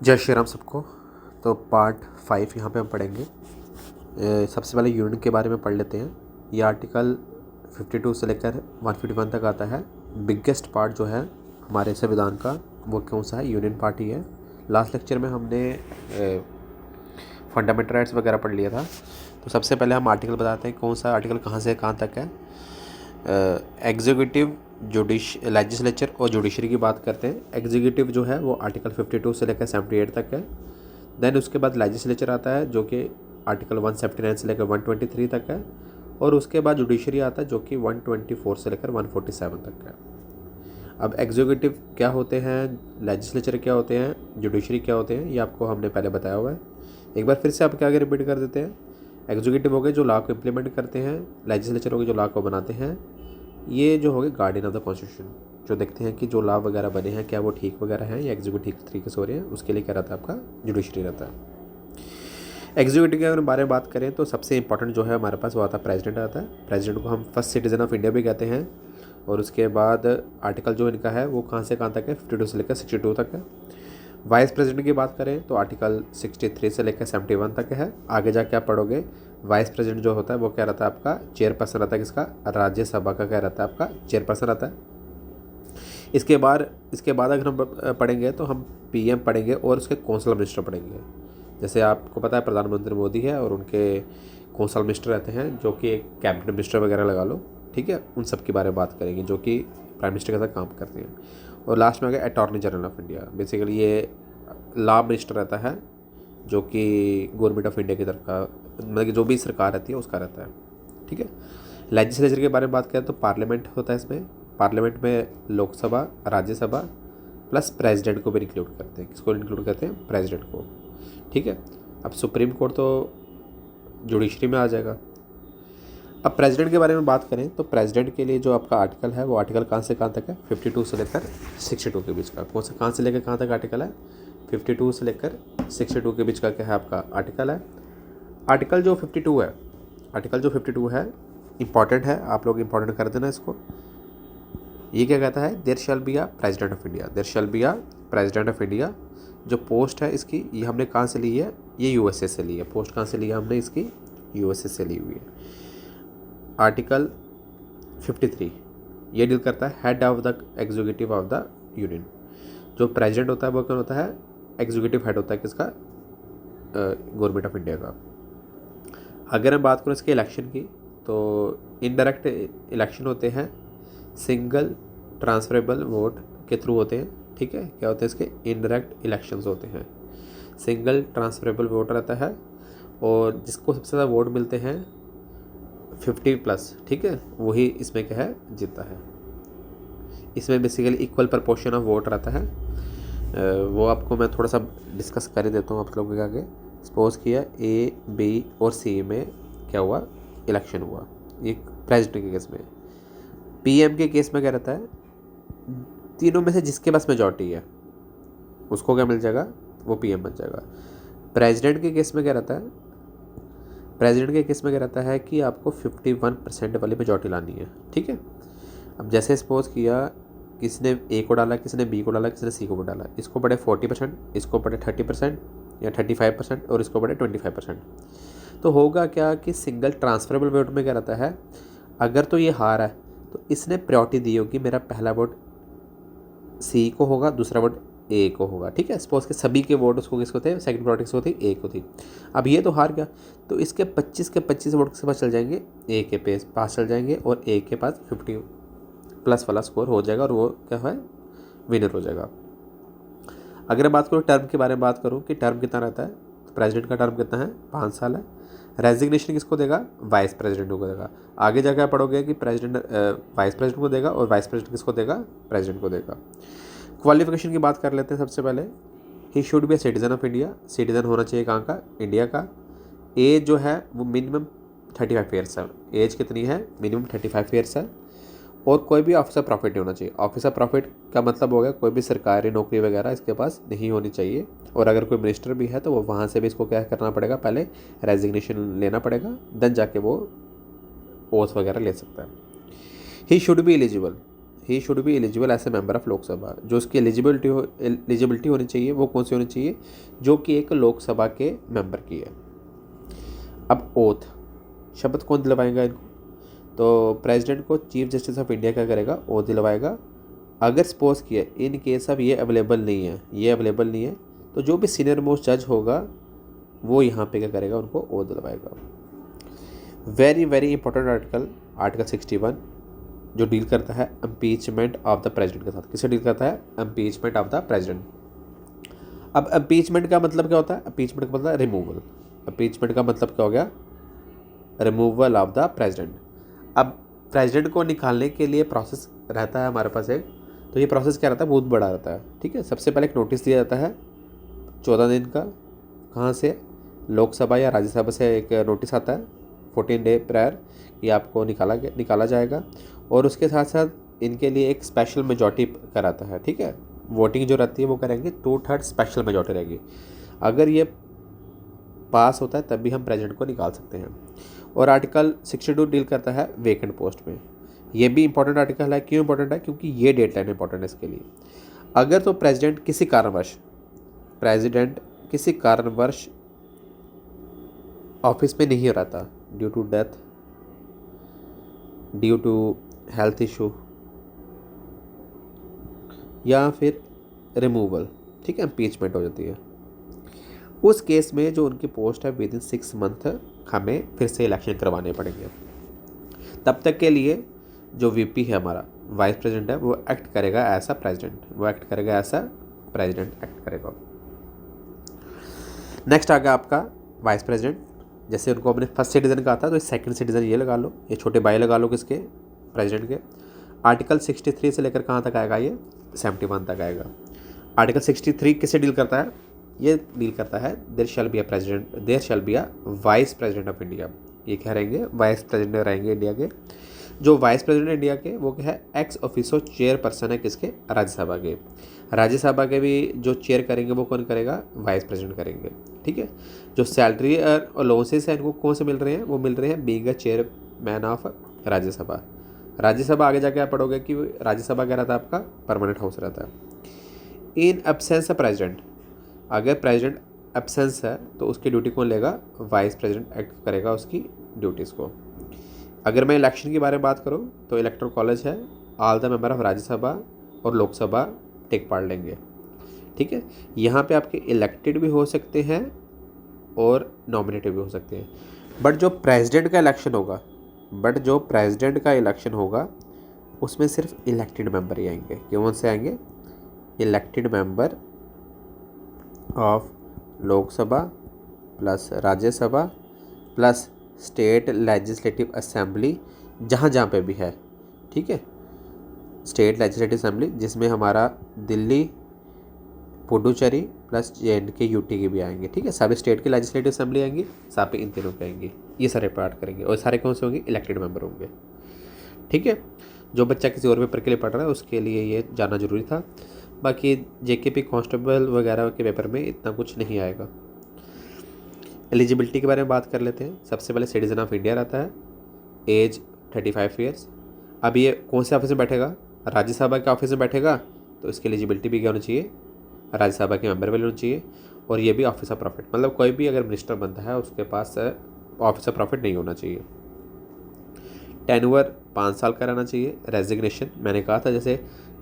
जय श्री राम सबको। तो पार्ट 5 यहाँ पे हम पढ़ेंगे। सबसे पहले यूनियन के बारे में पढ़ लेते हैं। ये आर्टिकल 52 से लेकर 151 तक आता है। बिगेस्ट पार्ट जो है हमारे संविधान का वो कौन सा है? यूनियन पार्ट ही है। लास्ट लेक्चर में हमने फंडामेंटल राइट्स वगैरह पढ़ लिया था। तो सबसे पहले हम आर्टिकल बताते हैं कौन सा आर्टिकल कहाँ से कहाँ तक है। एग्जीक्यूटिव, लेजिस्लेचर और जुडिशरी की बात करते हैं। एग्जीक्यूटिव जो है वो आर्टिकल 52 से लेकर 78 तक है। देन उसके बाद लेजिस्लेचर आता है जो कि आर्टिकल 179 से लेकर 123 तक है। और उसके बाद जुडिशरी आता है जो कि 124 से लेकर 147 तक है। अब एग्जीक्यूटिव क्या होते हैं, लेजिस्लेचर क्या होते हैं, जुडिशरी क्या होते हैं, ये आपको हमने पहले बताया हुआ है। एक बार फिर से आपके आगे रिपीट कर देते हैं। एग्जीक्यूटिव हो गए जो लॉ को इम्प्लीमेंट करते हैं, लेजिस्लेचर हो गए जो लॉ को बनाते हैं, ये जो हो गए गार्डियन ऑफ द कॉन्स्टिट्यूशन, जो देखते हैं कि जो लॉ वगैरह बने हैं क्या वो ठीक वगैरह हैं या एग्जीक्यूटिव ठीक तरीके से हो रहे हैं, उसके लिए क्या रहता है आपका जुडिशरी रहता है। एग्जीक्यूटिव के बारे में बात करें तो सबसे इंपॉर्टेंट जो है हमारे पास वो आता है प्रेसिडेंट आता है। प्रेसिडेंट को हम फर्स्ट सिटीजन ऑफ इंडिया भी कहते हैं। और उसके बाद आर्टिकल जो इनका है वो कहाँ से कहाँ तक है, 52 से लेकर 62 तक है। वाइस प्रेसिडेंट की बात करें तो आर्टिकल 63 से लेकर 71 तक है। आगे जाके आप पढ़ोगे वाइस प्रेसिडेंट जो होता है वो क्या रहता है आपका चेयरपर्सन रहता है। किसका? राज्यसभा का क्या रहता है आपका चेयरपर्सन रहता है। इसके बाद अगर हम पढ़ेंगे तो हम पीएम पढ़ेंगे और उसके कौंसल मिनिस्टर पढ़ेंगे। जैसे आपको पता है प्रधानमंत्री मोदी है और उनके कौंसल मिनिस्टर रहते हैं जो कि एक कैबिनेट मिनिस्टर वगैरह लगा लो, ठीक है। उन सब के बारे में बात करेंगे जो कि प्राइम मिनिस्टर के साथ काम करते हैं। और लास्ट में आ गया attorney general of India. Basically ये लॉ मिनिस्टर रहता है जो कि गवर्नमेंट ऑफ इंडिया की तरफ का, मतलब कि जो भी सरकार रहती है उसका रहता है, ठीक है। लेजिस्लेचर के बारे में बात करें तो पार्लियामेंट होता है इसमें। पार्लियामेंट में लोकसभा, राज्यसभा प्लस प्रेसिडेंट को भी इंक्लूड करते हैं। किसको इंक्लूड करते हैं? प्रेसिडेंट को, ठीक है। अब सुप्रीम कोर्ट तो जुडिशरी में आ जाएगा। अब प्रेसिडेंट के बारे में बात करें तो प्रेसिडेंट के लिए जो आपका आर्टिकल है वो आर्टिकल कहाँ से कहाँ तक है? 52 से लेकर 62 के बीच का। कौन सा कहाँ से लेकर कहाँ तक आर्टिकल है? 52 से लेकर 62 के बीच का क्या है आपका आर्टिकल है। आर्टिकल जो 52 है इंपॉर्टेंट है, आप लोग इंपॉर्टेंट कर देना इसको। ये क्या कहता है? There shall be a president of India. There shall be a president of India. जो पोस्ट है इसकी, ये हमने कहाँ से ली है? ये यूएसए से ली है। पोस्ट कहाँ से ली है हमने इसकी? यूएसए से ली हुई है। आर्टिकल 53 ये डील करता है head of the executive of the union. जो प्रेसिडेंट होता है वो कौन होता है? एग्जीक्यूटिव हेड होता है किसका? गवर्नमेंट ऑफ इंडिया का। अगर मैं बात करूँ इसके इलेक्शन की तो इनडायरेक्ट इलेक्शन होते हैं, सिंगल ट्रांसफरेबल वोट के थ्रू होते हैं, ठीक है। क्या होते हैं इसके? इनडायरेक्ट इलेक्शंस होते हैं। सिंगल ट्रांसफरेबल वोट रहता है और जिसको सबसे ज़्यादा वोट मिलते हैं 50+, ठीक है, वही इसमें क्या है? जीतता है। इसमें basically equal proportion of vote रहता है। वो आपको मैं थोड़ा सा डिस्कस कर ही देता हूँ आप लोगों के आगे। सपोज किया ए, बी और सी में क्या हुआ? इलेक्शन हुआ। ये प्रेसिडेंट के केस में। पीएम के केस में क्या रहता है? तीनों में से जिसके पास मेजॉरिटी है उसको क्या मिल जाएगा? वो पीएम बन जाएगा। प्रेसिडेंट के केस में क्या रहता है? प्रेसिडेंट के केस में क्या रहता है कि आपको 51% वाली मेजॉरिटी लानी है, ठीक है। अब जैसे सपोज किया किसी ने ए को डाला, किसी ने बी को डाला, किसी ने सी को डाला, इसको पड़े 40%, इसको पड़े 30% या 35% और इसको पड़े 25%। तो होगा क्या कि सिंगल ट्रांसफरेबल वोट में क्या रहता है? अगर तो ये हार है तो इसने प्रायोरिटी दी होगी, मेरा पहला वोट सी को होगा, दूसरा वोट ए को होगा, ठीक है। सपोज के सभी के वोट उसको किसको थे? सेकंड प्रायोरिटी किसको थी? ए को थी। अब ये तो हार गया तो इसके 25 के 25 वोट किसके पास चल जाएंगे? ए के पास चल जाएंगे और ए के पास 50+ वाला स्कोर हो जाएगा और वो क्या है? विनर हो जाएगा। अगर मैं बात करूँ टर्म के बारे में बात करूँ कि टर्म कितना रहता है तो प्रेसिडेंट का टर्म कितना है? 5 साल है। रेजिग्नेशन किसको देगा? वाइस प्रेसिडेंट को देगा। आगे जाकर पढ़ोगे कि प्रेसिडेंट वाइस प्रेसिडेंट को देगा और वाइस प्रेसिडेंट किसको देगा? प्रेसिडेंट को देगा। क्वालिफिकेशन की बात कर लेते हैं। सबसे पहले ही should B a citizen of India. Citizen होना चाहिए कहाँ का? इंडिया का। एज जो है वो मिनिमम 35 ईयर्स है। एज कितनी है? मिनिमम 35 ईयर्स है। और कोई भी ऑफिसर प्रॉफिट नहीं होना चाहिए। ऑफिसर प्रॉफिट का मतलब हो गया कोई भी सरकारी नौकरी वगैरह इसके पास नहीं होनी चाहिए। और अगर कोई मिनिस्टर भी है तो वो वहाँ से भी इसको क्या करना पड़ेगा? पहले रेजिग्नेशन लेना पड़ेगा, देन जाके वो ओथ वगैरह ले सकता है। He should be eligible. He should be eligible as a member of Lok Sabha. जो उसकी एलिजिबिलिटी होनी चाहिए वो कौन सी होनी चाहिए, जो कि एक लोकसभा के मेंबर की है। अब ओथ, शपथ कौन दिलवाएगा इनको, तो प्रेसिडेंट को चीफ जस्टिस ऑफ इंडिया क्या करेगा, ओथ दिलवाएगा। अगर सपोज किया इन केस अब ये अवेलेबल नहीं है, तो जो भी सीनियर मोस्ट जज होगा वो यहाँ पे क्या करेगा, उनको ओथ दिलवाएगा। वेरी वेरी इंपॉर्टेंट आर्टिकल 61 जो डील करता है इम्पीचमेंट ऑफ द प्रेसिडेंट के साथ। किसे डील करता है, इम्पीचमेंट ऑफ द प्रेसिडेंट। अब इम्पीचमेंट का मतलब क्या होता है, इम्पीचमेंट का मतलब रिमूवल। इम्पीचमेंट का मतलब क्या हो गया, रिमूवल ऑफ द प्रेसिडेंट। अब प्रेसिडेंट को निकालने के लिए प्रोसेस रहता है हमारे पास एक, तो ये प्रोसेस क्या रहता है, बहुत बड़ा रहता है। ठीक है, सबसे पहले एक नोटिस दिया जाता है 14 दिन का, कहाँ से, लोकसभा या राज्यसभा से एक नोटिस आता है 14 डे प्रायर, ये आपको निकाला जाएगा। और उसके साथ साथ इनके लिए एक स्पेशल मेजॉरिटी कराता है। ठीक है, वोटिंग जो रहती है वो करेंगे 2/3 स्पेशल मेजॉरिटी रहेगी। अगर ये पास होता है तब भी हम प्रेसिडेंट को निकाल सकते हैं। और आर्टिकल 62 डील करता है वेकेंट पोस्ट में। ये भी इंपॉर्टेंट आर्टिकल है। क्यों इंपॉर्टेंट है, क्योंकि ये डेडलाइन इंपॉर्टेंट है इसके लिए। अगर तो प्रेसिडेंट किसी कारणवश ऑफिस में नहीं रहता, due to death, due to health issue या फिर रिमूवल, ठीक है, इम्पीचमेंट हो जाती है, उस केस में जो उनकी पोस्ट है विद इन 6 मंथ हमें फिर से इलेक्शन करवाने पड़ेंगे। तब तक के लिए जो वीपी है हमारा, वाइस प्रेसिडेंट है, वो एक्ट करेगा ऐसा प्रेसिडेंट एक्ट करेगा। नेक्स्ट आ गया आपका वाइस प्रेसिडेंट। जैसे उनको अपने फर्स्ट सिटीजन का आता है तो सेकंड सिटीजन ये लगा लो, ये छोटे भाई लगा लो किसके, प्रेसिडेंट के। आर्टिकल 63 से लेकर कहाँ तक आएगा, ये 71 तक आएगा। आर्टिकल 63 किससे डील करता है, ये डील करता है there shall be a vice president of India. ये क्या रहेंगे, वाइस प्रेसिडेंट रहेंगे इंडिया के। जो वाइस प्रेसिडेंट इंडिया के वो क्या है, एक्स ऑफिसो चेयरपर्सन है किसके, राज्यसभा के। राज्यसभा के भी जो चेयर करेंगे वो कौन करेगा, वाइस प्रेसिडेंट करेंगे। ठीक है, जो सैलरी और अलाउंसेस हैं इनको कौन से मिल रहे हैं, वो मिल रहे हैं being a chairman of Rajya Sabha. Rajya Sabha आगे जाके आप पढ़ोगे कि राज्यसभा क्या रहता है, आपका परमानेंट हाउस रहता है। इन एब्सेंस ऑफ प्रेसिडेंट, अगर प्रेसिडेंट एब्सेंस है तो उसकी ड्यूटी कौन लेगा, वाइस प्रेसिडेंट एक्ट करेगा उसकी ड्यूटीज़ को। अगर मैं इलेक्शन के बारे में बात करूं तो इलेक्टोरल कॉलेज है, all the member of Rajya Sabha और लोकसभा टेक पार्ट लेंगे। ठीक है, यहाँ पे आपके इलेक्टेड भी हो सकते हैं और नॉमिनेटेड भी हो सकते हैं। बट जो प्रेसिडेंट का इलेक्शन होगा उसमें सिर्फ इलेक्टेड मेंबर ही आएंगे। कौन से आएंगे, elected member of Lok Sabha plus Rajya Sabha plus state legislative assembly, जहाँ पे भी है। ठीक है, स्टेट लेजिस्लेटिव असेंबली जिसमें हमारा Delhi, Puducherry plus JNK UT की भी आएंगे। ठीक है, सारे स्टेट की लेजिस्लेटिव असेंबली आएंगी, साथ पे इन तीनों के आएंगे। ये सारे पार्ट करेंगे और सारे कौन से होंगे, इलेक्टेड मेंबर होंगे। ठीक है, जो बच्चा किसी और पेपर के लिए पढ़ रहा है उसके लिए ये जानना जरूरी था। बाकी JKP कांस्टेबल वगैरह के पेपर में इतना कुछ नहीं आएगा। एलिजिबिलिटी के बारे में बात कर लेते हैं। सबसे पहले सिटीजन ऑफ इंडिया रहता है, एज 35 ईयर्स। अब ये कौन से ऑफिस में बैठेगा, राज्यसभा के ऑफिस में बैठेगा, तो इसकी एलिजिबिलिटी भी क्या होनी चाहिए, राज्यसभा के मेंबर वाले होनी चाहिए। और ये भी ऑफिस ऑफ प्रॉफिट, मतलब कोई भी अगर मिनिस्टर बनता है उसके पास ऑफिस ऑफ प्रॉफिट नहीं होना चाहिए। टेन्योर 5 साल का रहना चाहिए। रेजिग्नेशन मैंने कहा था, जैसे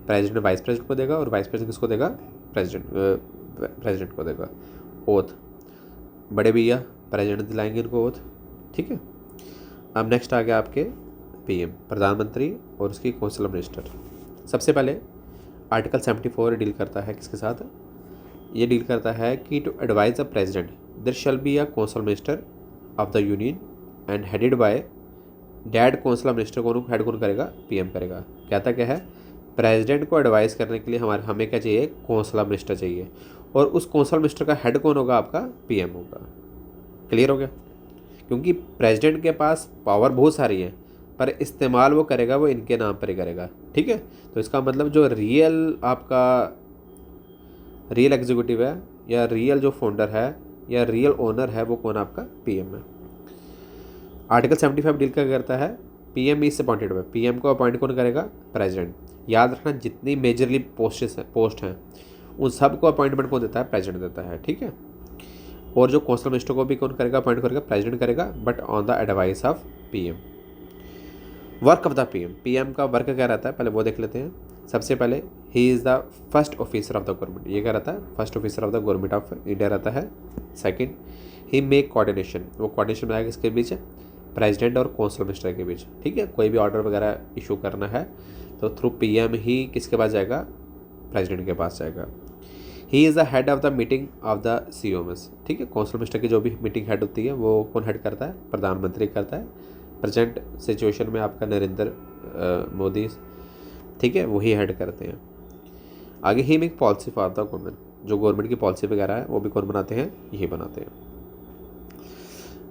प्रेसिडेंट वाइस प्रेसिडेंट को देगा और वाइस प्रेसिडेंट किसको देगा, प्रेसिडेंट को देगा। ओथ, बड़े भैया प्रेसिडेंट दिलाएंगे इनको ओथ। ठीक है, अब नेक्स्ट आ गया आपके PM, प्रधानमंत्री और उसकी काउंसिल ऑफ मिनिस्टर। सबसे पहले आर्टिकल 74 डील करता है किसके साथ, ये डील करता है कि to advise the president there shall be a council minister of the union and headed by that council of minister को हेड कौन करेगा, PM करेगा। कहता क्या है, प्रेसिडेंट को एडवाइस करने के लिए हमें क्या चाहिए, काउंसिल ऑफ मिनिस्टर चाहिए। और उस काउंसिल ऑफ मिनिस्टर का हेड कौन होगा, आपका PM होगा। क्लियर हो गया, क्योंकि प्रेसिडेंट के पास पावर बहुत सारी है पर इस्तेमाल वो करेगा वो इनके नाम पर ही करेगा। ठीक है, तो इसका मतलब जो रियल एग्जीक्यूटिव है या रियल जो फाउंडर है या रियल ओनर है वो कौन, आपका PM है। आर्टिकल 75 डील क्या करता है, PM is appointed by, PM को अपॉइंट कौन करेगा, प्रेसिडेंट। याद रखना जितनी मेजरली पोस्ट हैं उन सबको अपॉइंटमेंट कौन देता है, प्रेसिडेंट देता है, ठीक है। और जो कौंसल मिनिस्टर को भी कौन करेगा, अपॉइंट करेगा, प्रेसिडेंट करेगा, but on the advice of PM. Work of the PM, PM का वर्क क्या रहता है पहले वो देख लेते हैं। सबसे पहले ही is the first officer of the government, ये क्या रहता है, first officer of the government of India रहता है। सेकंड, ही मेक कोऑर्डिनेशन, वो कोऑर्डिनेशन बनाएगा किसके बीच, प्रेसिडेंट और कौंसल मिनिस्टर के बीच, ठीक है। कोई भी ऑर्डर वगैरह इशू करना है तो थ्रू पीएम ही किसके पास जाएगा, प्रेसिडेंट के पास जाएगा। ही is the head of the meeting of the COMs, ठीक है। कौंसल मिनिस्टर की जो भी मीटिंग हेड होती है वो कौन हेड करता है, प्रधानमंत्री करता है। प्रेजेंट सिचुएशन में आपका नरेंद्र मोदी, ठीक है, वही हेड करते हैं। आगे ही make policy for the government, जो गवर्नमेंट की पॉलिसी वगैरह है वो भी कौन बनाते हैं, यही बनाते हैं।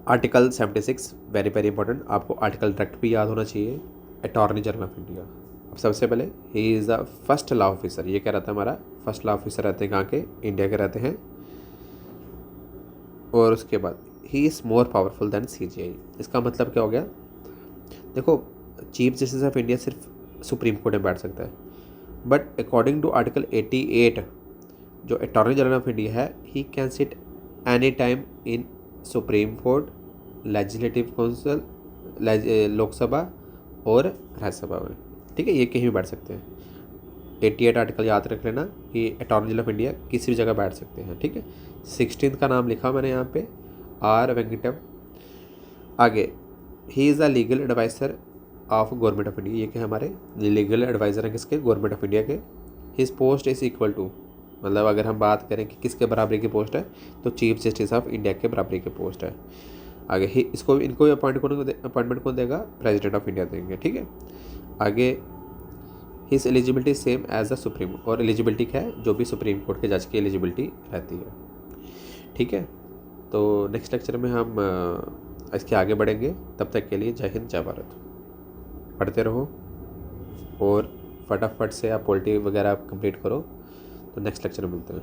आर्टिकल 76 वेरी वेरी इंपॉर्टेंट, आपको आर्टिकल डायरेक्ट भी याद होना चाहिए। अटॉर्नी जनरल ऑफ इंडिया, अब सबसे पहले ही is the first law officer, ये क्या रहता है हमारा, फर्स्ट लॉ ऑफिसर रहते हैं कहाँ के, इंडिया के रहते हैं। और उसके बाद he is more powerful then CGI, इसका मतलब क्या हो गया, देखो चीफ जस्टिस ऑफ इंडिया सिर्फ सुप्रीम कोर्ट में बैठ सकता है, बट अकॉर्डिंग टू आर्टिकल 88 जो अटॉर्नी जनरल ऑफ इंडिया है, he can sit any time in supreme court, legislative council, Lok Sabha और राज्यसभा में, ठीक है, ये कहीं भी बैठ सकते हैं। 88 आर्टिकल याद रख लेना कि अटॉर्नी जनरल ऑफ इंडिया किसी भी जगह बैठ सकते हैं, ठीक है। 16 का नाम लिखा मैंने यहाँ पे, R वेंकटम। आगे he is the legal adviser of government of India, ये क्या हमारे लीगल एडवाइज़र हैं किसके, गवर्नमेंट ऑफ इंडिया के। His post is equal to, मतलब अगर हम बात करें कि किसके बराबरी की पोस्ट है तो चीफ जस्टिस ऑफ इंडिया के बराबरी की पोस्ट है। आगे ही इनको अपॉइंटमेंट कौन देगा, प्रेसिडेंट ऑफ इंडिया देंगे, ठीक है। आगे his eligibility same as the supreme, और एलिजिबिलिटी क्या है, जो भी सुप्रीम कोर्ट के जज की एलिजिबिलिटी रहती है, ठीक है। तो नेक्स्ट लेक्चर में हम इसके आगे बढ़ेंगे, तब तक के लिए जय हिंद जय भारत। पढ़ते रहो और फटाफट से आप पॉलिटी वगैरह कंप्लीट करो, तो नेक्स्ट लेक्चर में मिलते हैं।